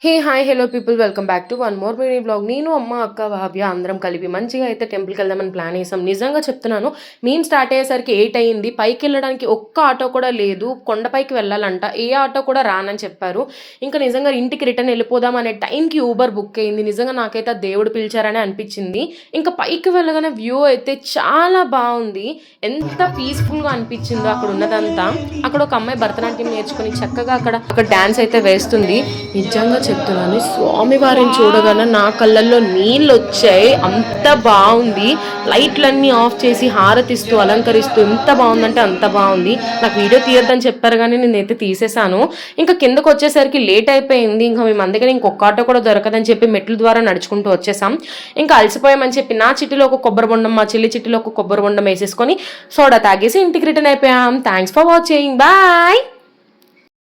Hey hi hello people welcome back to one more mini blog. నేను అమ్మ అక్క భావ్య అందరం కలిపి మంచిగా అయితే టెంపుల్కి వెళ్దామని ప్లాన్ చేసాం. నిజంగా చెప్తున్నాను, మేము స్టార్ట్ అయ్యేసరికి 8 అయింది. పైకి వెళ్ళడానికి ఒక్క ఆటో కూడా లేదు. కొండపైకి వెళ్ళాలంట, ఏ ఆటో కూడా రానని చెప్పారు. ఇంకా నిజంగా ఇంటికి రిటర్న్ వెళ్ళిపోదాం అనే టైంకి ఊబర్ బుక్ అయింది. నిజంగా నాకైతే దేవుడు పిలిచారని అనిపించింది. ఇంకా పైకి వెళ్ళగానే వ్యూ అయితే చాలా బాగుంది. ఎంత పీస్ఫుల్గా అనిపించిందో అక్కడ ఉన్నదంతా. అక్కడ ఒక అమ్మాయి భరతనాట్యం నేర్చుకుని చక్కగా అక్కడ డాన్స్ అయితే వేస్తుంది. నిజంగా చెప్తున్నాను, స్వామివారిని చూడగానే నా కళ్ళల్లో నీళ్ళు వచ్చాయి. అంత బాగుంది. లైట్లన్నీ ఆఫ్ చేసి హారతిస్తూ అలంకరిస్తూ ఎంత బాగుందంటే అంత బాగుంది. నాకు వీడియో తీయొద్దని చెప్పారు కానీ నేనైతే తీసేసాను. ఇంకా కిందకు వచ్చేసరికి లేట్ అయిపోయింది. ఇంకా మేము అందుకని ఇంకొక ఆటో కూడా దొరకదని చెప్పి మెట్ల ద్వారా నడుచుకుంటూ వచ్చేసాం. ఇంకా అలసిపోయామని చెప్పి నా చిట్టిలో ఒక కొబ్బరి బొండం, మా చెల్లి చిట్టిలో ఒక కొబ్బరి బొండం వేసేసుకొని సోడా తాగేసి ఇంటికి రిటర్న్ అయిపోయాం. Thanks for watching. బాయ్.